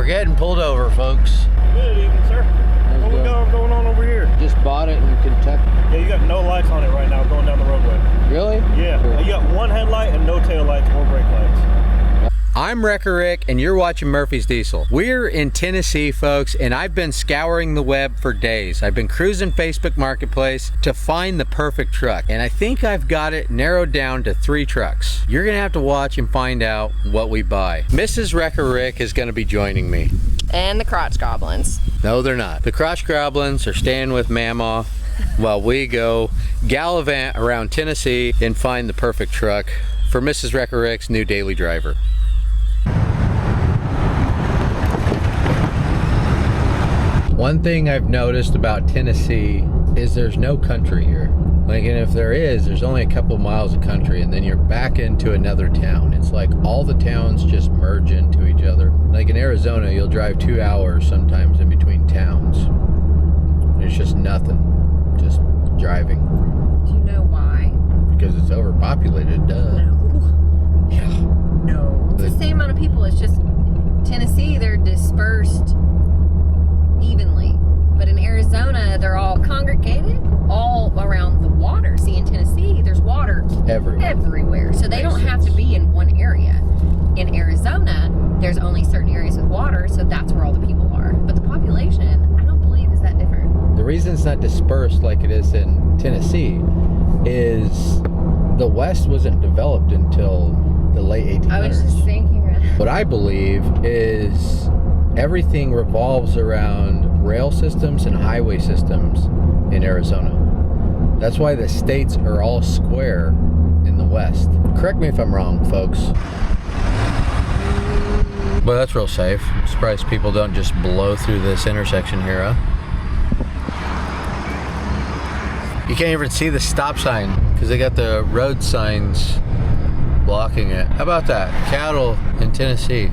We're getting pulled over, folks. Good evening, sir. What we got going on over here? Just bought it in Kentucky. Yeah, you got no lights on it right now going down the roadway. Really? Yeah, Cool. You got one headlight and no tail lights or brake lights. I'm Wrecker Rick, and you're watching Murphy's Diesel. We're in Tennessee, folks, and I've been scouring the web for days. I've been cruising Facebook Marketplace to find the perfect truck, and I think I've got it narrowed down to 3 trucks. You're gonna have to watch and find out what we buy. Mrs. Wrecker Rick is gonna be joining me. And the crotch goblins. No, they're not. The crotch goblins are staying with mammaw while we go gallivant around Tennessee and find the perfect truck for Mrs. Wrecker Rick's new daily driver. One thing I've noticed about Tennessee is there's no country here. Like, and if there is, there's only a couple miles of country, and then you're back into another town. It's like all the towns just merge into each other. Like in Arizona, you'll drive 2 hours sometimes in between towns. It's just nothing, just driving. Do you know why? Because it's overpopulated, duh. No. Yeah. No. It's the same amount of people. It's just Tennessee, they're dispersed evenly. But in Arizona, they're all congregated all around the water. See, in Tennessee, there's water everywhere. So they don't have to be in one area. In Arizona, there's only certain areas with water, so that's where all the people are. But the population, I don't believe is that different. The reason it's not dispersed like it is in Tennessee is the West wasn't developed until the late 1800s. I was just thinking that. What I believe is everything revolves around rail systems and highway systems in Arizona. That's why the states are all square in the West. Correct me if I'm wrong, folks. Well, that's real safe. I'm surprised people don't just blow through this intersection here, huh? You can't even see the stop sign because they got the road signs blocking it. How about that? Cattle in Tennessee.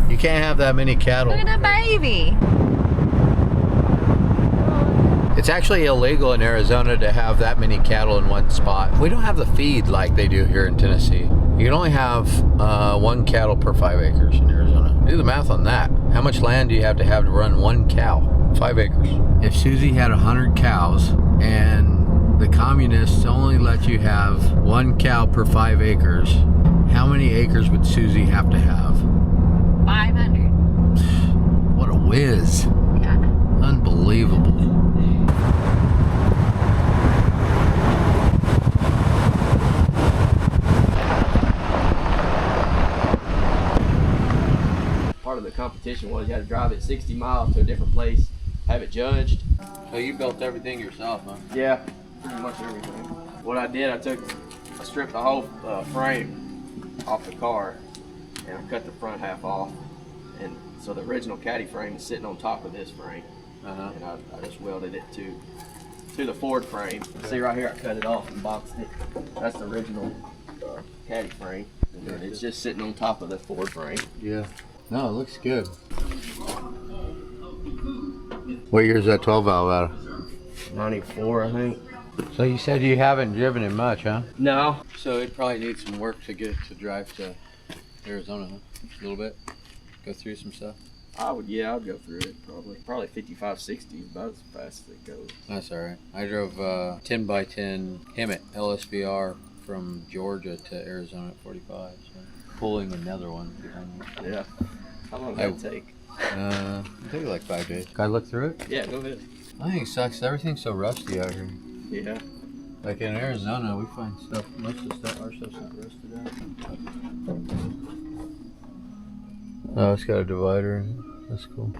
You can't have that many cattle. Look at that baby. It's actually illegal in Arizona to have that many cattle in one spot. We don't have the feed like they do here in Tennessee. You can only have 1 cattle per 5 acres in Arizona. Do the math on that. How much land do you have to run 1 cow? 5 acres. If Susie had 100 cows and the communists only let you have 1 cow per 5 acres, how many acres would Susie have to have? 500. What a whiz. Yeah. Unbelievable. Part of the competition was you had to drive it 60 miles to a different place, have it judged. So you built everything yourself, huh? Yeah, pretty much everything. What I did, I stripped the whole frame off the car, and I cut the front half off. And so the original caddy frame is sitting on top of this frame, and I just welded it to the Ford frame. See right here, I cut it off and boxed it. That's the original caddy frame, and then it's just sitting on top of the Ford frame. Yeah. No, it looks good. What year is that 12 valve out of? 94, I think. So you said you haven't driven it much, huh? No. So it probably needs some work to get to drive to Arizona, huh? A little bit? Go through some stuff? I'd go through it probably 55, 60 is about as fast as it goes. That's all right. I drove 10x10 Hemet LSVR from Georgia to Arizona at 45, so pulling another one behind me. Yeah. How long did that take? It'll take like 5 days. Can I look through it? Yeah, go ahead. I think it sucks. Everything's so rusty out here. Yeah. Like in Arizona, we find stuff, most of the stuff, our stuff's not rusted out. Oh, it's got a divider in it. That's cool.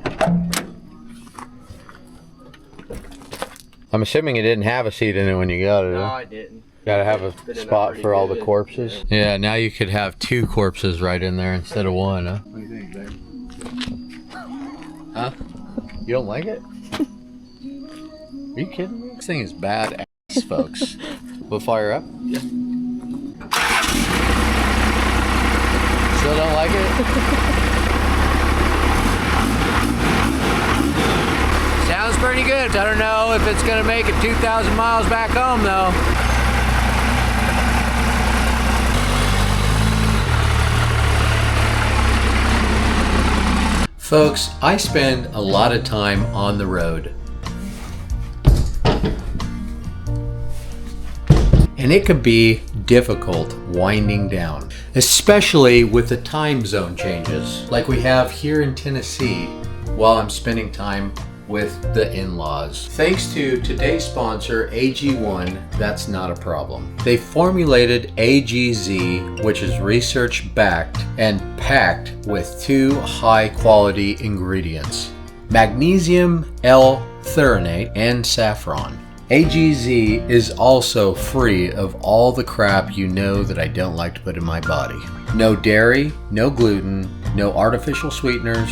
I'm assuming it didn't have a seat in it when you got it. No, huh? I didn't. Gotta have a spot for all the corpses. Yeah, now you could have 2 corpses right in there instead of 1, huh? What do you think, babe? Huh? You don't like it? Are you kidding me? This thing is badass, folks. We'll fire up? Yeah. Still don't like it? Sounds pretty good. I don't know if it's gonna make it 2,000 miles back home though. Folks, I spend a lot of time on the road. And it can be difficult winding down, especially with the time zone changes like we have here in Tennessee while I'm spending time with the in-laws. Thanks to today's sponsor, AG1, that's not a problem. They formulated AGZ, which is research-backed and packed with 2 high-quality ingredients, magnesium L-threonate and saffron. AGZ is also free of all the crap you know that I don't like to put in my body. No dairy, no gluten, no artificial sweeteners,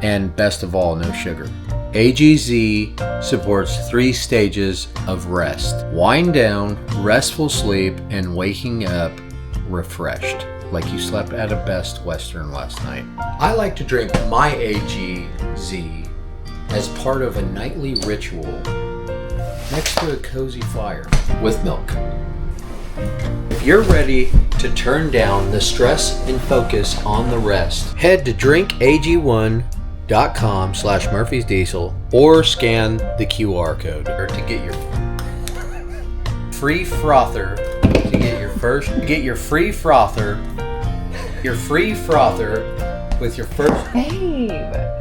and best of all, no sugar. AGZ supports 3 stages of rest: wind down, restful sleep, and waking up refreshed, like you slept at a Best Western last night. I like to drink my AGZ as part of a nightly ritual next to a cozy fire with milk. If you're ready to turn down the stress and focus on the rest, head to drinkag1.com/Murphy'sDiesel or scan the QR code to get your free frother. Your free frother with your first. Babe.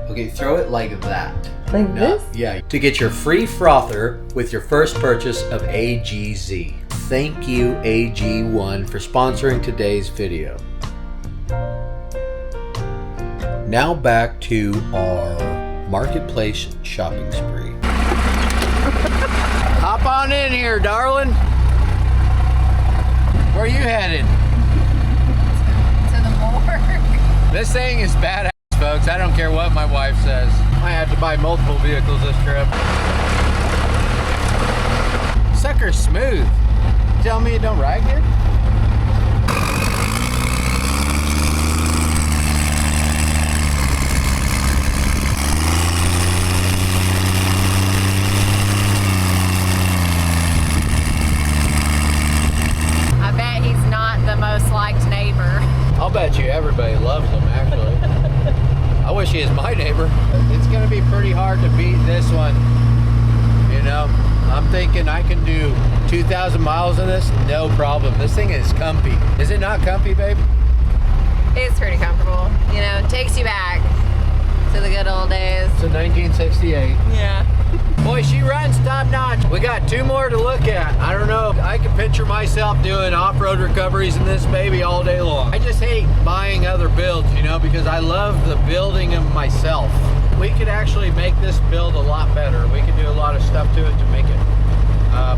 Okay, throw it like that. Like this? Yeah, to get your free frother with your first purchase of AGZ. Thank you, AG1, for sponsoring today's video. Now back to our marketplace shopping spree. Hop on in here, darling. Where are you headed? To the morgue. This thing is badass, folks. I don't care what my wife says. I have to buy multiple vehicles this trip. Sucker's smooth. Tell me it don't ride good? I bet he's not the most liked neighbor. I'll bet you everybody loves them, actually. I wish he was my neighbor. It's gonna be pretty hard to beat this one. You know, I'm thinking I can do 2,000 miles in this, no problem. This thing is comfy. Is it not comfy, babe? It's pretty comfortable. You know, it takes you back to the good old days. It's a 1968. Yeah. Boy, she runs top notch. We got 2 more to look at. I don't know. I can picture myself doing off-road recoveries in this baby all day long. I just hate buying other builds, you know, because I love the building them myself. We could actually make this build a lot better. We could do a lot of stuff to it to make it.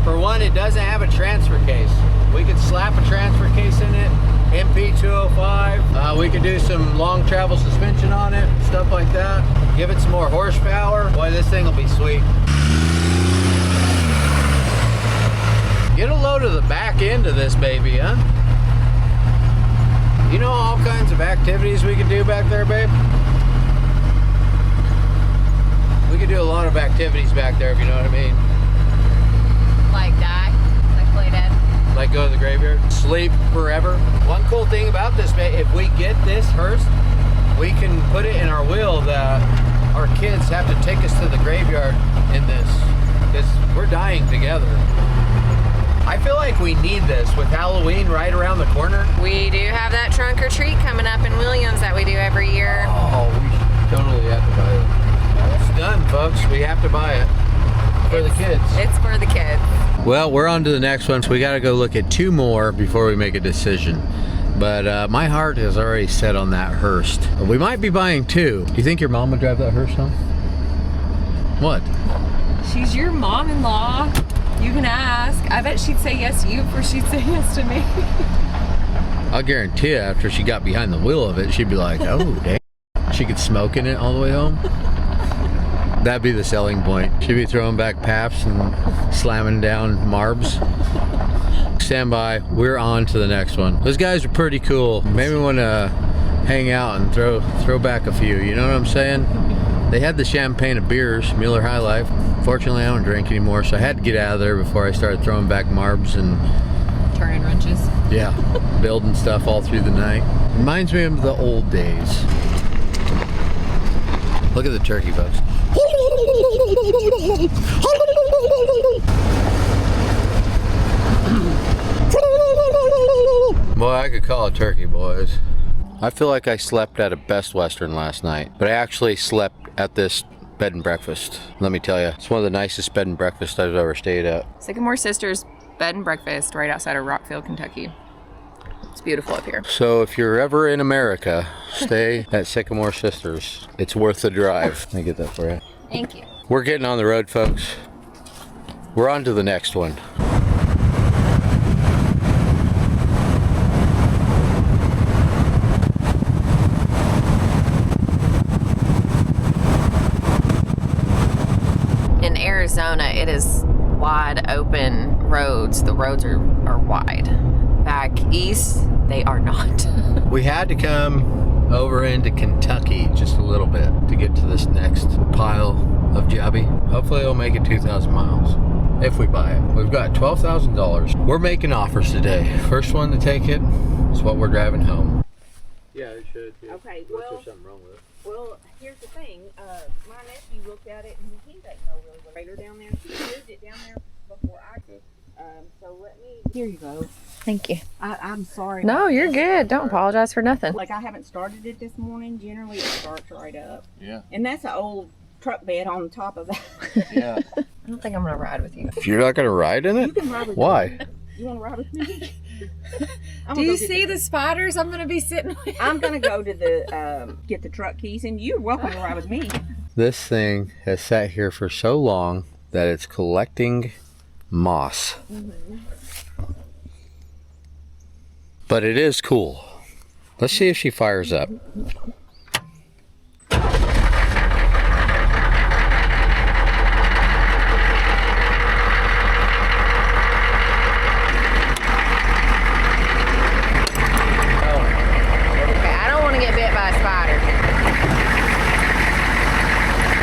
For one, it doesn't have a transfer case. We could slap a transfer case in it, MP205. We could do some long travel suspension on it, stuff like that. Give it some more horsepower. Boy, this thing will be sweet. Get a load of the back end of this baby, huh? You know all kinds of activities we could do back there, babe? We could do a lot of activities back there, if you know what I mean. Like die? Like play dead? Like go to the graveyard, sleep forever. One cool thing about this, if we get this hearse, we can put it in our will that our kids have to take us to the graveyard in this, because we're dying together. I feel like we need this with Halloween right around the corner. We do have that trunk or treat coming up in Williams that we do every year. Oh, we should totally have to buy it. It's done, folks. We have to buy it. For the kids. It's for the kids. Well, we're on to the next one, so we got to go look at 2 more before we make a decision. But my heart is already set on that hearse. We might be buying 2. Do you think your mom would drive that hearse home? What? She's your mom-in-law. You can ask. I bet she'd say yes to you before she'd say yes to me. I'll guarantee you, after she got behind the wheel of it, she'd be like, oh, dang. She could smoke in it all the way home. That'd be the selling point. She'd be throwing back paps and slamming down marbs. Stand by. We're on to the next one. Those guys are pretty cool. Maybe want to hang out and throw back a few. You know what I'm saying? They had the champagne of beers, Miller High Life. Fortunately, I don't drink anymore, so I had to get out of there before I started throwing back marbs and Turning wrenches. yeah, building stuff all through the night. Reminds me of the old days. Look at the turkey, folks. Boy, I could call it turkey, boys. I feel like I slept at a Best Western last night, but I actually slept at this bed and breakfast. Let me tell you, it's one of the nicest bed and breakfasts I've ever stayed at. Sycamore Sisters Bed and Breakfast right outside of Rockville, Kentucky. It's beautiful up here. So if you're ever in America, stay at Sycamore Sisters. It's worth the drive. Let me get that for you. Thank you. We're getting on the road, folks. We're on to the next one. In Arizona, it is wide open roads. The roads are wide. Back east, they are not. We had to come over into Kentucky just a little bit to get to this next pile of jobby. Hopefully it'll make it 2,000 miles if we buy it. We've got $12,000. We're making offers today. First one to take it is what we're driving home. Yeah, it should. Yeah. Okay, Unless well, there's something wrong with it. well, here's the thing. My nephew looked at it and he doesn't know really what trailer down there. He moved it down there before I could. So let me. Here you go. Thank you. I'm sorry. No, about you're this. good. Don't apologize for nothing. Like I haven't started it this morning. Generally, it starts right up. Yeah. And that's an old truck bed on top of that. Yeah. I don't think I'm gonna ride with you. You're not gonna ride in it? You can ride with Why? me. You want to ride with me? Do you see the spiders I'm gonna be sitting with? I'm gonna go to the get the truck keys, and you're welcome to ride with me. This thing has sat here for so long that it's collecting moss. But it is cool. Let's see if she fires up.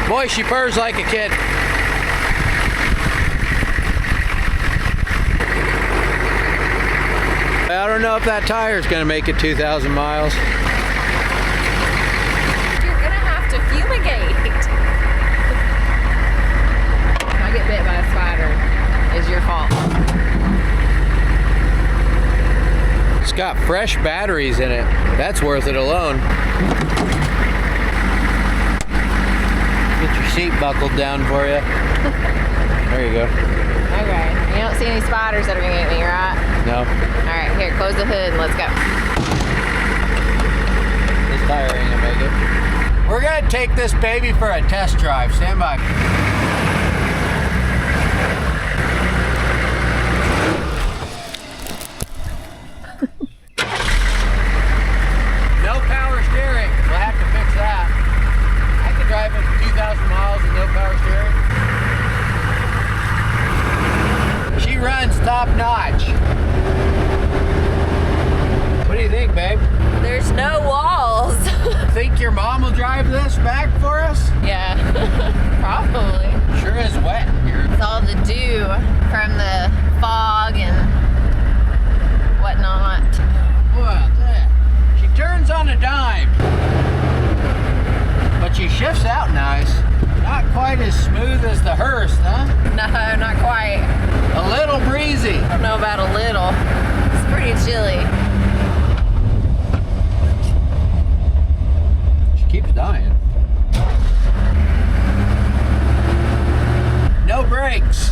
Boy, she purrs like a kid. I don't know if that tire's gonna make it 2,000 miles. You're gonna have to fumigate. If I get bit by a spider, it's your fault. It's got fresh batteries in it. That's worth it alone. Get your seat buckled down for you. There you go. Okay. You don't see any spiders that are gonna get me, right? No. All right, here, close the hood and let's go. This tire ain't gonna make it. We're gonna take this baby for a test drive. Stand by. No power steering. We'll have to fix that. I could drive it 2,000 miles with no power steering. She runs top notch. What do you think, babe? There's no walls. Think your mom will drive this back for us? Yeah, probably. Sure is wet here. It's all the dew from the fog and whatnot. Well, she turns on a dime. But she shifts out nice. Not quite as smooth as the hearse, huh? No, not quite. A little breezy. I don't know about a little. It's pretty chilly. She keeps dying. No brakes.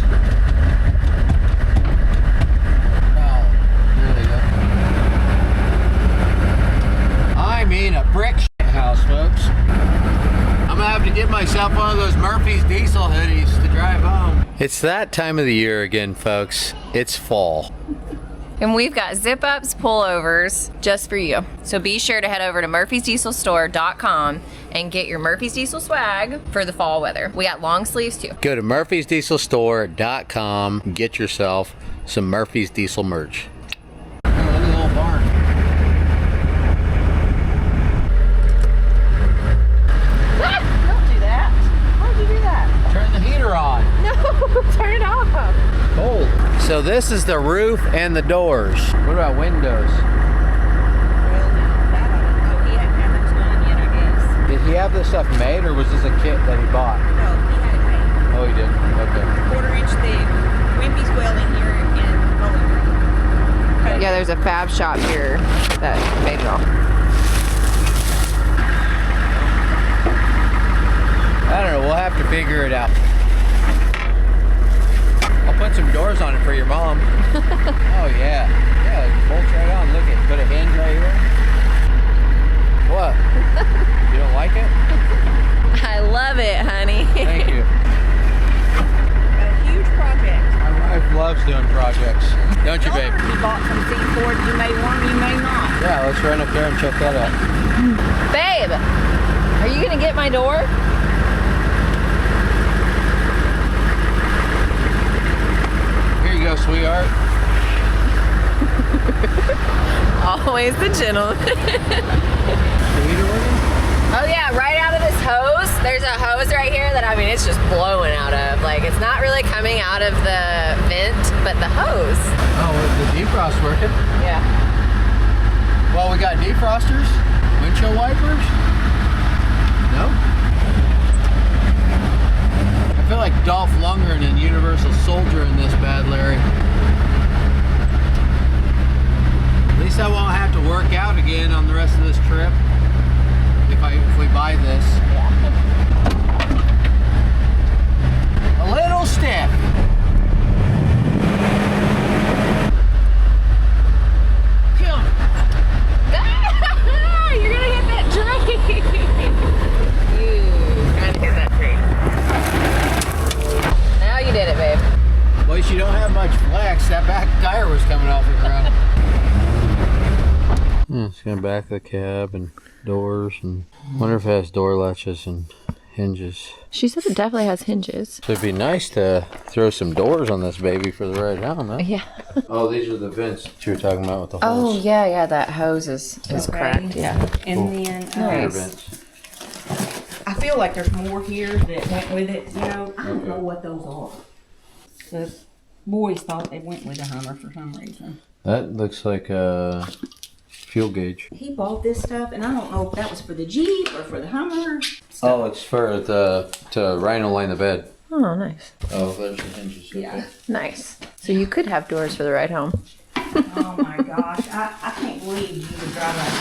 Oh, there they go. I mean a brick shit house, folks. I'm gonna have to get myself one of those Murphy's diesel hoodies to drive home. It's that time of the year again, folks. It's fall. And we've got zip-ups, pullovers just for you. So be sure to head over to murphysdieselstore.com and get your Murphy's Diesel swag for the fall weather. We got long sleeves too. Go to murphysdieselstore.com, get yourself some Murphy's Diesel merch. Look at the little barn. Don't do that. Why'd you do that? Turn the heater on. No, turn it off. Cold. So this is the roof and the doors. What about windows? Well, now, that I don't know. He hadn't had much done yet, I guess. Did he he have this stuff made, or was this a kit that he bought? No, he had it made. Oh, he did. Okay. 1/4 inch thick, Wimpy's welding here in Bowling Green. Yeah, there's a fab shop here that made it all. I don't know. We'll have to figure it out. I'll put some doors on it for your mom. Oh yeah. Yeah, it bolts right on. Look at, put a hinge right here. What? You don't like it? I love it, honey. Thank you. A huge project. My wife loves doing projects. Don't you, babe? You bought some seed for it. You may want, you may not. Yeah, let's run up there and check that out. Babe, are you gonna get my door? Here you go, sweetheart. Always the gentleman. Oh yeah, right out of this hose, there's a hose right here that, I mean, it's just blowing out of. Like, it's not really coming out of the vent, but the hose. Oh, well, the defrost working. Yeah. Well, we got defrosters, windshield wipers. No? I feel like Dolph Lundgren in Universal Soldier in this bad, Larry. At least I won't have to work out again on the rest of this trip. If we buy this. A little stiff. Come. You're gonna hit that tree. You're gonna hit that tree. Now you did it, babe. Well, you don't have much flex. That back tire was coming off the ground. It's gonna back the cab and doors, and wonder if it has door latches and hinges. She said it definitely has hinges. So it'd be nice to throw some doors on this baby for the ride home, huh? Yeah. Oh, these are the vents that you were talking about with the Oh holes. yeah, that hose is cracked. Yeah. And then Air Nice. vents. I feel like there's more here that went with it. You know, I don't know what those are. The boys thought they went with the Hummer for some reason. That looks like a fuel gauge. He bought this stuff, and I don't know if that was for the Jeep or for the Hummer. Oh, it's for to rhino line the bed. Oh, nice. Oh, there's the hinges. Okay. Yeah. Nice. So you could have doors for the ride home. Oh my gosh, I can't believe you would drive that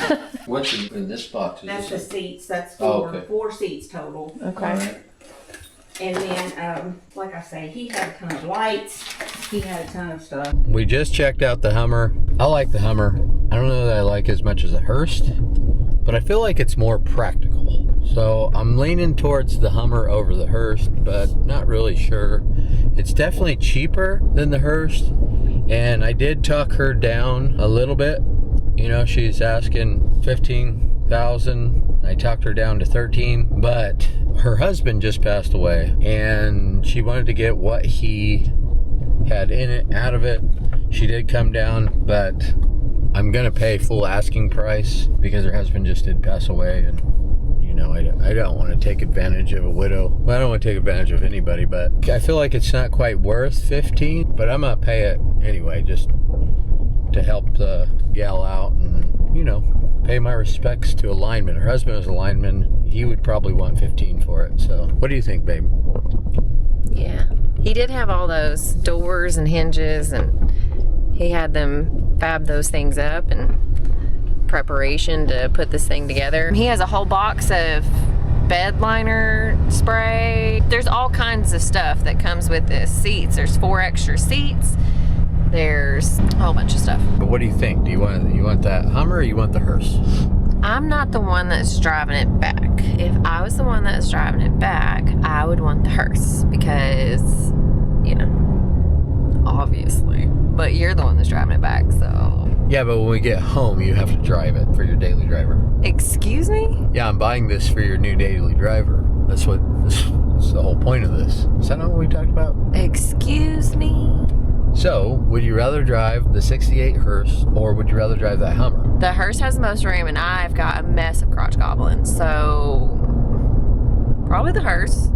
Hummer. What's in this box? Is That's the this seats. That's Oh, okay. 4 seats total. Okay. And then, like I say, he had a ton of lights. He had a ton of stuff. We just checked out the Hummer. I like the Hummer. I don't know that I like it as much as the Hearst, but I feel like it's more practical. So I'm leaning towards the Hummer over the Hearst, but not really sure. It's definitely cheaper than the Hearst, and I did talk her down a little bit. You know, she's asking $15,000. I talked her down to 13, but her husband just passed away, and she wanted to get what he had in it out of it. She did come down, but I'm gonna pay full asking price because her husband just did pass away, and you know, I don't want to take advantage of a widow. Well, I don't want to take advantage of anybody, but I feel like it's not quite worth 15, but I'm gonna pay it anyway, just to help the gal out and, you know, pay my respects to a lineman. Her husband was a lineman. He would probably want 15 for it. So what do you think, babe? Yeah. He did have all those doors and hinges, and he had them fab those things up in preparation to put this thing together. He has a whole box of bed liner spray. There's all kinds of stuff that comes with this. Seats. There's 4 extra seats. There's a whole bunch of stuff. But what do you think? Do you want that Hummer or you want the Hearst? I'm not the one that's driving it back. If I was the one that's driving it back, I would want the Hearst because, you know, obviously. But you're the one that's driving it back, so. Yeah, but when we get home, you have to drive it for your daily driver. Excuse me? Yeah, I'm buying this for your new daily driver. That's the whole point of this. Is that not what we talked about? Excuse me? So, would you rather drive the 68 Hearst or would you rather drive that Hummer? The Hearst has the most room, and I've got a mess of crotch goblins, so probably the Hearst,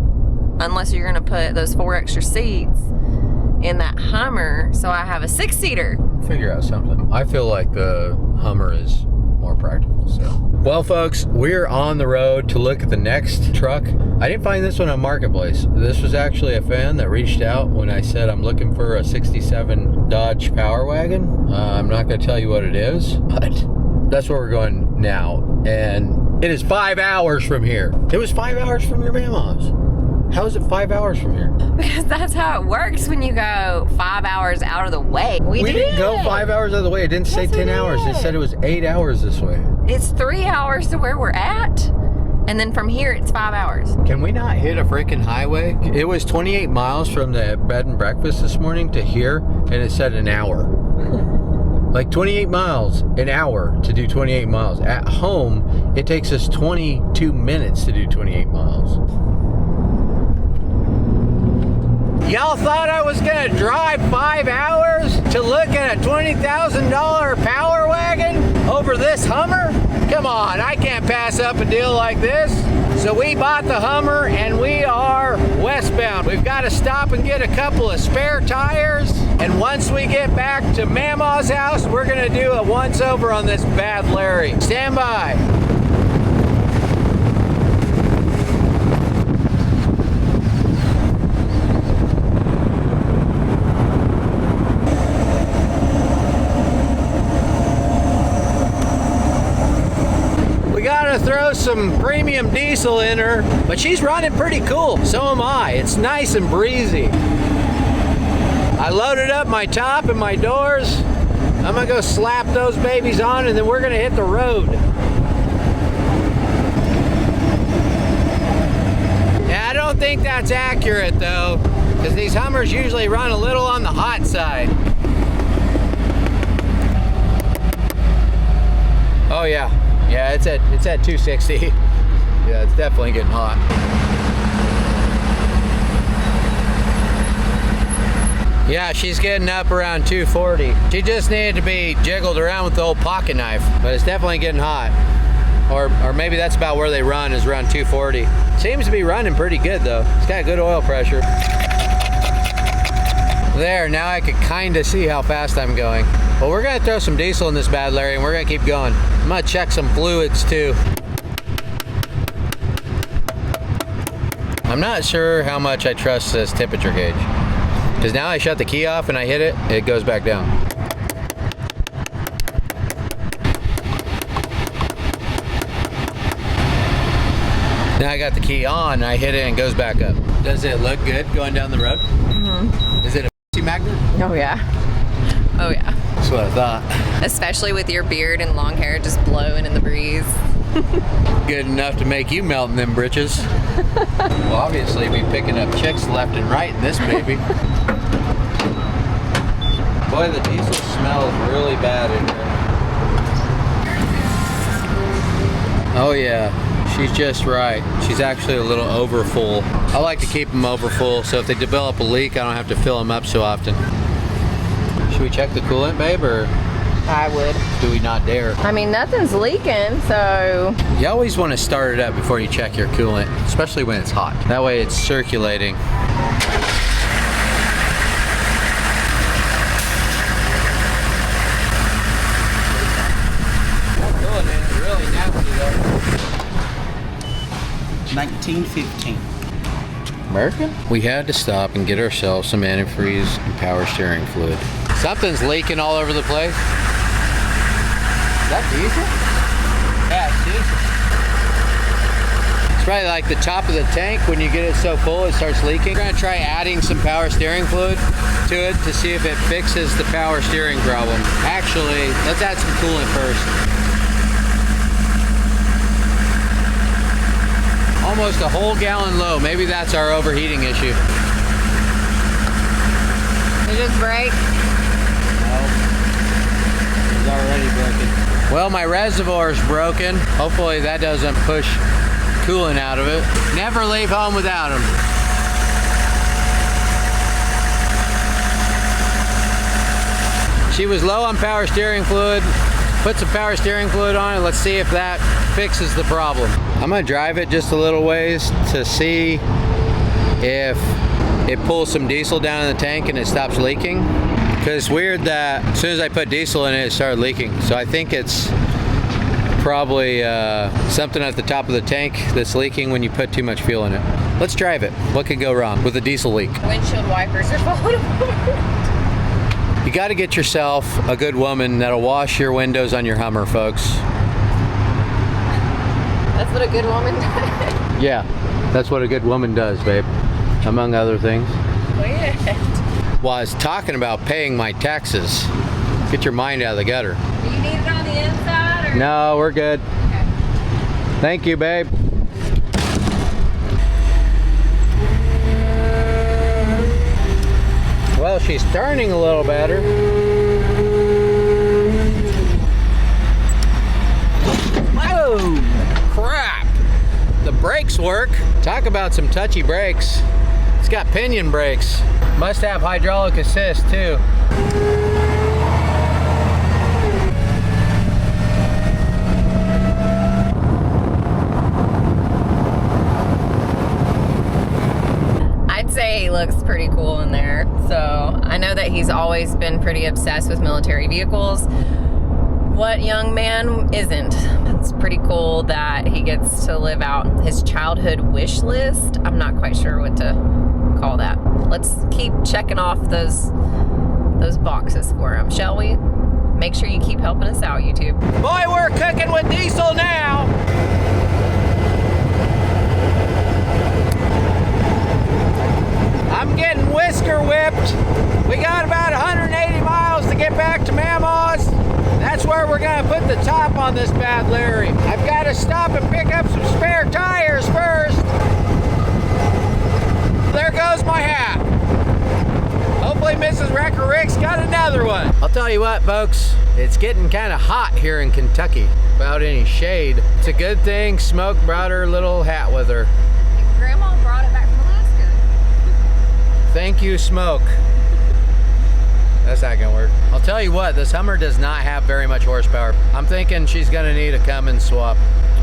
unless you're gonna put those 4 extra seats in that Hummer, so I have a 6-seater. Figure out something. I feel like the Hummer is more more practical. So, well, folks, we're on the road to look at the next truck. I didn't find this one on Marketplace. This was actually a fan that reached out when I said I'm looking for a 67 Dodge Power Wagon. I'm not going to tell you what it is, but that's where we're going now. And it is 5 hours from here. It was 5 hours from your mammaws. How is it 5 hours from here? Because that's how it works when you go 5 hours out of the way. We didn't go 5 hours out of the way. It didn't say 10 hours. It said it was 8 hours this way. It's 3 hours to where we're at, and then from here it's 5 hours. Can we not hit a freaking highway? It was 28 miles from the bed and breakfast this morning to here, and it said an hour. Like 28 miles, an hour to do 28 miles. At home, it takes us 22 minutes to do 28 miles. Y'all thought I was gonna drive 5 hours to look at a $20,000 Power Wagon over this Hummer? Come on, I can't pass up a deal like this. So we bought the Hummer and we are westbound. We've got to stop and get a couple of spare tires. And once we get back to Mammaw's house, we're gonna do a once over on this bad Larry. Stand by. Throw some premium diesel in her, but she's running pretty cool. So am I. It's nice and breezy. I loaded up my top and my doors. I'm gonna go slap those babies on and then we're gonna hit the road. Yeah, I don't think that's accurate though, because these Hummers usually run a little on the hot side. Oh yeah. Yeah, it's at 260. Yeah, it's definitely getting hot. Yeah, she's getting up around 240. She just needed to be jiggled around with the old pocket knife, but it's definitely getting hot. Or maybe that's about where they run, is around 240. Seems to be running pretty good though. It's got good oil pressure. There, now I can kind of see how fast I'm going. Well, we're gonna throw some diesel in this bad Larry and we're gonna keep going. I'm gonna check some fluids too. I'm not sure how much I trust this temperature gauge, because now I shut the key off and I hit it, it goes back down. Now I got the key on, I hit it and it goes back up. Does it look good going down the road? Mm-hmm. Is it a magnet? Oh yeah. Oh yeah. That's what I thought. Especially with your beard and long hair just blowing in the breeze. Good enough to make you melt in them britches. Well, obviously we picking up chicks left and right in this baby. Boy, the diesel smells really bad in here. Oh yeah, she's just right. She's actually a little over full. I like to keep them over full, so if they develop a leak, I don't have to fill them up so often. Should we check the coolant, babe, or I would. do we not dare? I mean, nothing's leaking, so. You always want to start it up before you check your coolant, especially when it's hot. That way it's circulating. That coolant is really nasty though. 1915. American? We had to stop and get ourselves some antifreeze and power steering fluid. Something's leaking all over the place. Is that diesel? Yeah, it's diesel. It's probably like the top of the tank. When you get it so full, it starts leaking. We're gonna try adding some power steering fluid to it to see if it fixes the power steering problem. Actually, let's add some coolant first. Almost a whole gallon low. Maybe that's our overheating issue. It just break. No. It's already broken. Well, my reservoir's broken. Hopefully that doesn't push coolant out of it. Never leave home without them. She was low on power steering fluid. Put some power steering fluid on it. Let's see if that fixes the problem. I'm gonna drive it just a little ways to see if it pulls some diesel down in the tank and it stops leaking. Because it's weird that as soon as I put diesel in it, it started leaking. So I think it's probably something at the top of the tank that's leaking when you put too much fuel in it. Let's drive it. What could go wrong with a diesel leak? Windshield wipers are falling apart. You got to get yourself a good woman that'll wash your windows on your Hummer, folks. That's what a good woman does. Yeah, that's what a good woman does, babe, among other things. Weird. Well, I was talking about paying my taxes. Get your mind out of the gutter. Do you need it on the inside? Or? No, we're good. Okay. Thank you, babe. Well, she's turning a little better. Oh, crap. The brakes work. Talk about some touchy brakes. It's got pinion brakes. Must have hydraulic assist too. I'd say he looks pretty cool in there. So I know that he's always been pretty obsessed with military vehicles. What young man isn't? It's pretty cool that he gets to live out his childhood wish list. I'm not quite sure what to call that. Let's keep checking off those boxes for him, shall we? Make sure you keep helping us out, YouTube. Boy, we're cooking with diesel now. I'm getting whisker whipped. We got about 180 miles to get back to Mamaw's. That's where we're gonna put the top on this bad Larry. I've got to stop and pick up some spare tires first. There goes my hat. Hopefully Mrs. Wrecker Rick's got another one. I'll tell you what, folks, it's getting kind of hot here in Kentucky without any shade. It's a good thing Smoke brought her little hat with her. Grandma brought it back from Alaska. Thank you, Smoke. That's not gonna work. I'll tell you what, this Hummer does not have very much horsepower. I'm thinking she's gonna need a Cummins swap.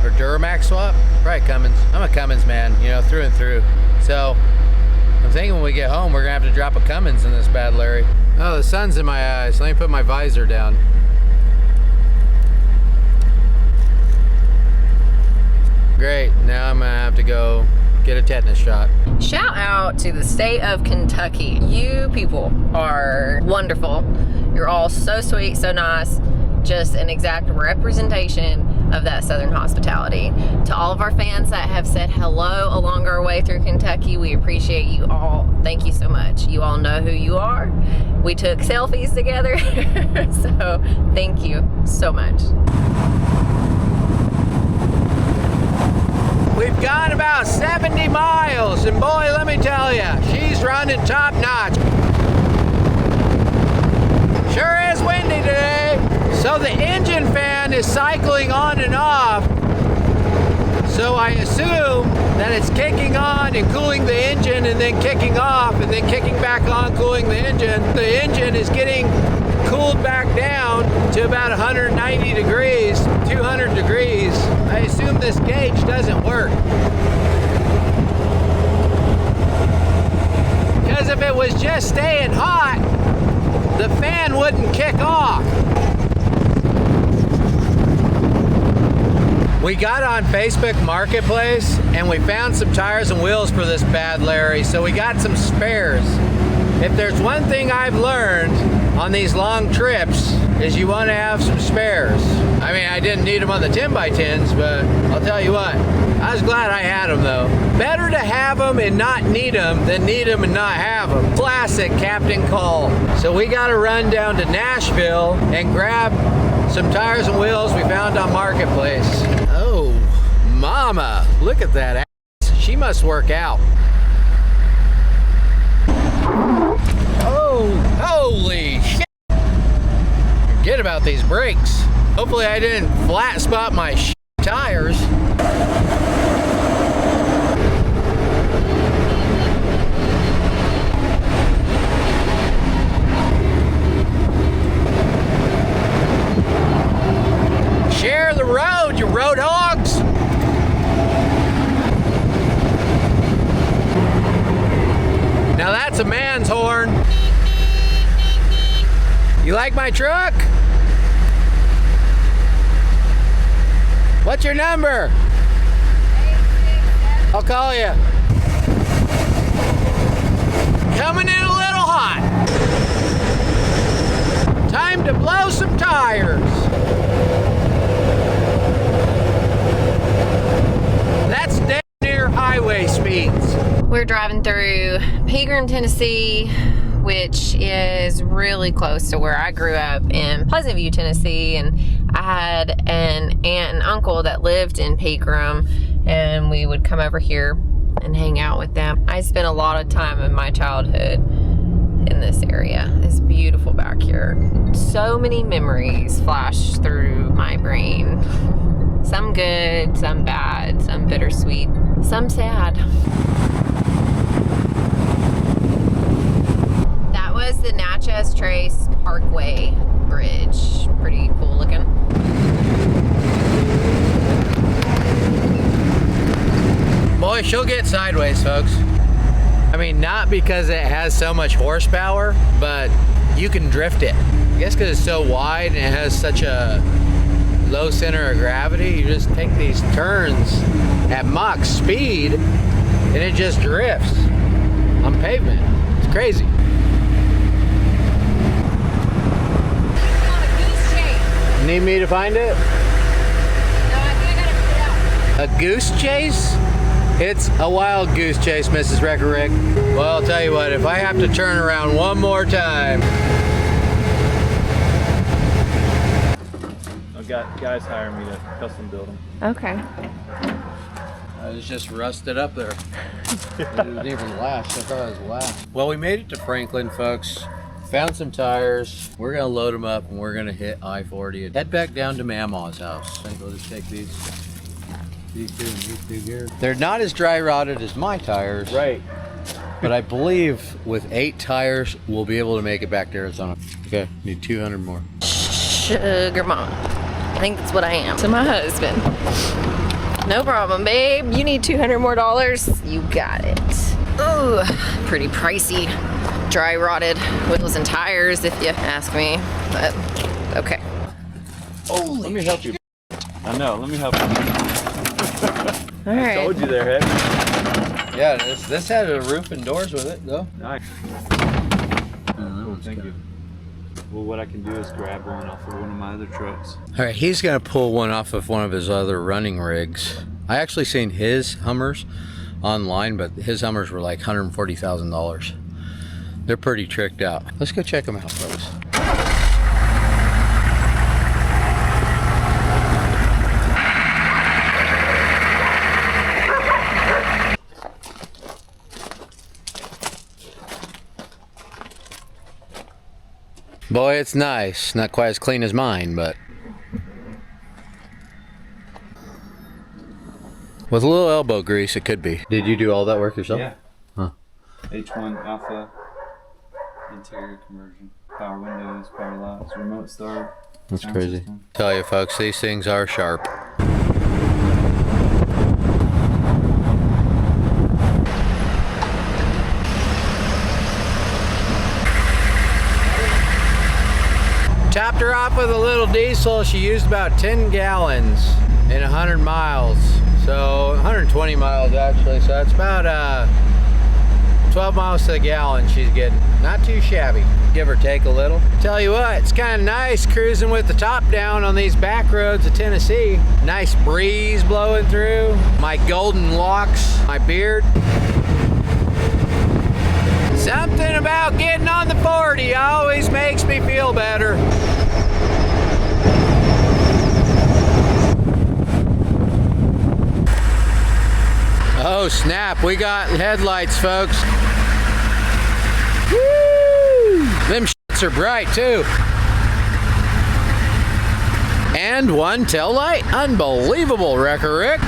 Or Duramax swap? Probably Cummins. I'm a Cummins man, you know, through and through. So, I'm thinking when we get home, we're gonna have to drop a Cummins in this bad Larry. Oh, the sun's in my eyes. Let me put my visor down. Great, now I'm gonna have to go get a tetanus shot. Shout out to the state of Kentucky. You people are wonderful. You're all so sweet, so nice. Just an exact representation of that Southern hospitality. To all of our fans that have said hello along our way through Kentucky, we appreciate you all. Thank you so much. You all know who you are. We took selfies together, so thank you so much. We've gone about 70 miles, and boy, let me tell you, she's running top notch. Sure is windy today. So the engine fan is cycling on and off. So I assume that it's kicking on and cooling the engine and then kicking off and then kicking back on, cooling the engine. The engine is getting cooled back down to about 190 degrees, 200 degrees. I assume this gauge doesn't work. Because if it was just staying hot, the fan wouldn't kick off. We got on Facebook Marketplace and we found some tires and wheels for this bad Larry, so we got some spares. If there's one thing I've learned on these long trips is you want to have some spares. I mean, I didn't need them on the 10x10s, but I'll tell you what, I was glad I had them though. Better to have them and not need them than need them and not have them. Classic Captain Cole. So we got to run down to Nashville and grab some tires and wheels we found on Marketplace. Oh, mama, look at that ass. She must work out. Oh, holy shit. Forget about these brakes. Hopefully I didn't flat spot my tires. Share the road, you road hogs. Now that's a man's horn. You like my truck? What's your number? I'll call you. Coming in a little hot. Time to blow some tires. That's damn near highway speeds. We're driving through Pegram, Tennessee, which is really close to where I grew up in Pleasant View, Tennessee. And I had an aunt and uncle that lived in Pegram, and we would come over here and hang out with them. I spent a lot of time in my childhood in this area. It's beautiful back here. So many memories flash through my brain. Some good, some bad, some bittersweet, some sad. That was the Natchez Trace Parkway Bridge. Pretty cool looking. Boy, she'll get sideways, folks. I mean, not because it has so much horsepower, but you can drift it. I guess because it's so wide and it has such a low center of gravity, you just take these turns at Mach speed and it just drifts on pavement. It's crazy. Need me to find it? No, I think I gotta put it out. A goose chase? It's a wild goose chase, Mrs. Wrecker Rick. Well, I'll tell you what, if I have to turn around one more time. I've got guys hiring me to custom build them. Okay. I was just rusted up there. It didn't even last. I thought it was last. Well, we made it to Franklin, folks. Found some tires. We're gonna load them up and we're gonna hit I-40 and head back down to Mammaw's house. I think we'll just take these two and these two here. They're not as dry rotted as my tires. Right. But I believe with 8 tires, we'll be able to make it back to Arizona. Okay, need 200 more. Sugar mama. I think that's what I am to my husband. No problem, babe. You need $200 more. You got it. Ooh, pretty pricey. Dry rotted wheels and tires, if you ask me. But okay. Oh, let me help you. I know. Let me help you. All right. Told you there, heavy. Yeah, this had a roof and doors with it, though. Nice. Cool, thank you. Well, what I can do is grab one off of one of my other trucks. All right, he's gonna pull one off of one of his other running rigs. I actually seen his Hummers online, but his Hummers were like $140,000. They're pretty tricked out. Let's go check them out, folks. Boy, it's nice. Not quite as clean as mine, but with a little elbow grease, it could be. Did you do all that work yourself? Yeah. Huh. H1 Alpha, interior conversion, power windows, power locks, remote start. That's sound crazy. system. Tell you folks, these things are sharp. Topped her off with a little diesel. She used about 10 gallons in 100 miles. So 120 miles actually. So that's about 12 miles to the gallon she's getting. Not too shabby, give or take a little. Tell you what, it's kind of nice cruising with the top down on these back roads of Tennessee. Nice breeze blowing through. My golden locks, my beard. Something about getting on the 40 always makes me feel better. Oh snap, we got headlights, folks. Woo! Them shits are bright too. And one tail light. Unbelievable, Wrecker Rick.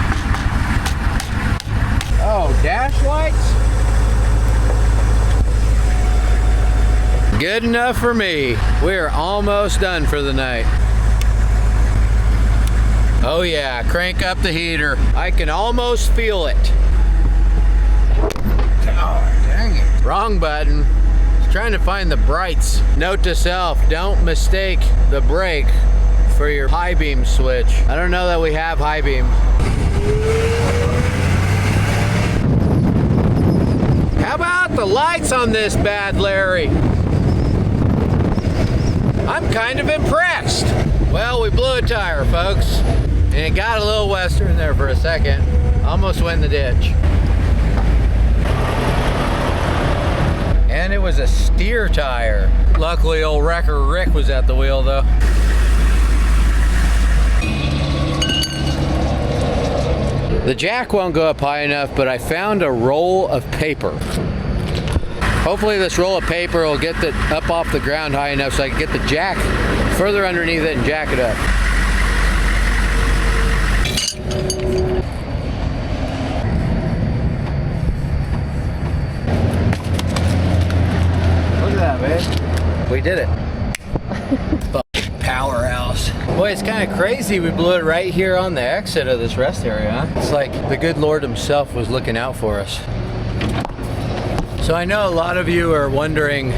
Oh, dash lights? Good enough for me. We're almost done for the night. Oh yeah, crank up the heater. I can almost feel it. Oh, dang it. Wrong button. Just trying to find the brights. Note to self, don't mistake the brake for your high beam switch. I don't know that we have high beam. How about the lights on this bad Larry? I'm kind of impressed. Well, we blew a tire, folks, and it got a little western there for a second. Almost went in the ditch. And it was a steer tire. Luckily, old Wrecker Rick was at the wheel, though. The jack won't go up high enough, but I found a roll of paper. Hopefully this roll of paper will get it up off the ground high enough so I can get the jack further underneath it and jack it up. Look at that, babe. We did it. Fucking powerhouse. Boy, it's kind of crazy we blew it right here on the exit of this rest area, huh? It's like the good Lord himself was looking out for us. So I know a lot of you are wondering,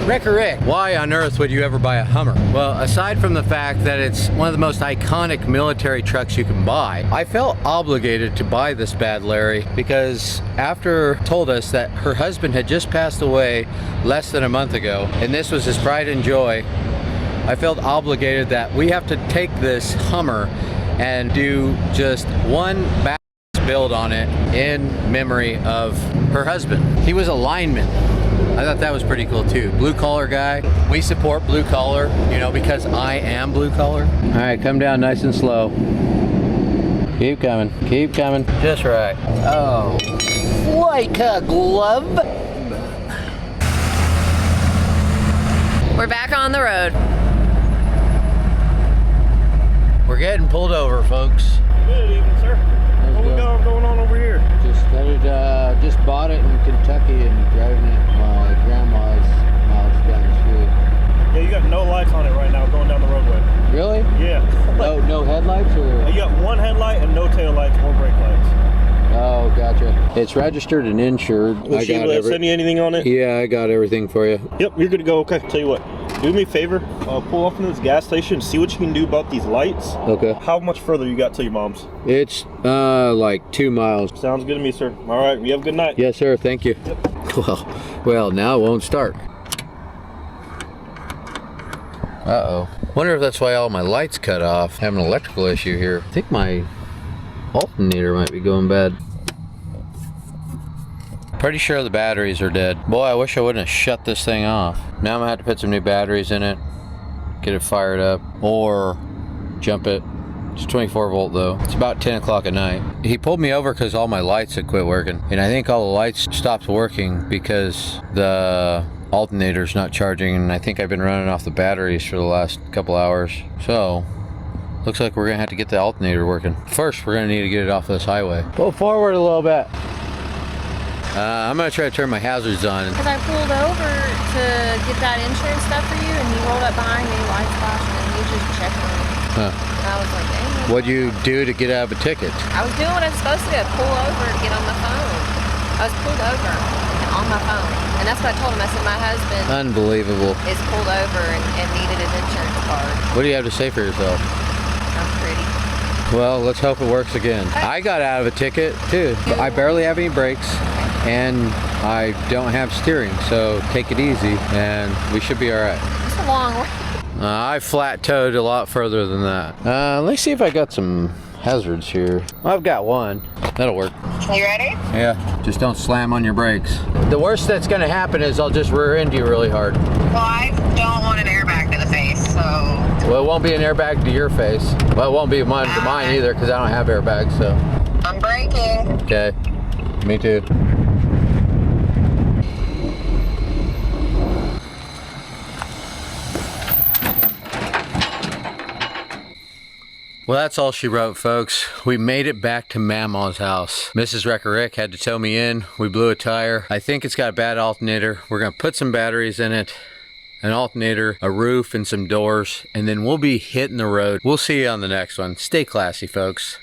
Wrecker Rick, why on earth would you ever buy a Hummer? Well, aside from the fact that it's one of the most iconic military trucks you can buy, I felt obligated to buy this bad Larry because after told us that her husband had just passed away less than a month ago, and this was his pride and joy, I felt obligated that we have to take this Hummer and do just one build on it in memory of her husband. He was a lineman. I thought that was pretty cool too. Blue collar guy. We support blue collar, you know, because I am blue collar. All right, come down nice and slow. Keep coming, keep coming. Just right. Oh, like a glove. We're back on the road. We're getting pulled over, folks. Good evening, sir. What we got going on over here? Just bought it in Kentucky and driving it my grandma's house down the street. Yeah, you got no lights on it right now going down the roadway. Really? Yeah. No headlights or? You got one headlight and no tail lights or brake lights. Oh, gotcha. It's registered and insured. Was she send you anything on it? Yeah, I got everything for you. Yep, you're good to go. Okay, tell you what. Do me a favor, pull off into this gas station, see what you can do about these lights. Okay. How much further you got to your mom's? It's like 2 miles. Sounds good to me, sir. All right, you have a good night. Yes, sir. Thank you. Yep. Well, now it won't start. Uh-oh. Wonder if that's why all my lights cut off. Having an electrical issue here. I think my alternator might be going bad. Pretty sure the batteries are dead. Boy, I wish I wouldn't have shut this thing off. Now I'm gonna have to put some new batteries in it, get it fired up, or jump it. It's 24 volt though. It's about 10 o'clock at night. He pulled me over because all my lights had quit working. And I think all the lights stopped working because the alternator's not charging, and I think I've been running off the batteries for the last couple hours. So, looks like we're gonna have to get the alternator working. First, we're gonna need to get it off this highway. Pull forward a little bit. I'm gonna try to turn my hazards on. Because I pulled over to get that insurance stuff for you, and you rolled up behind me, lights flashing, and you just checked on me. Huh. And I was like, dang. What'd you do to get out of a ticket? I was doing what I was supposed to do, pull over and get on my phone. I was pulled over and on my phone. And that's what I told him. I said, my husband Unbelievable. is pulled over and needed his insurance card. What do you have to say for yourself? I'm pretty. Well, let's hope it works again. I got out of a ticket too. I barely have any brakes and I don't have steering, so take it easy and we should be all right. It's a long way. I flat towed a lot further than that. Let's see if I got some hazards here. I've got one. That'll work. You ready? Yeah, just don't slam on your brakes. The worst that's gonna happen is I'll just rear end you really hard. Well, I don't want an airbag to the face, so. Well, it won't be an airbag to your face. Well, it won't be mine to mine either because I don't have airbags, so. I'm braking. Okay, me too. Well, that's all she wrote, folks. We made it back to Mammaw's house. Mrs. Wrecker Rick had to tow me in. We blew a tire. I think it's got a bad alternator. We're gonna put some batteries in it, an alternator, a roof, and some doors, and then we'll be hitting the road. We'll see you on the next one. Stay classy, folks.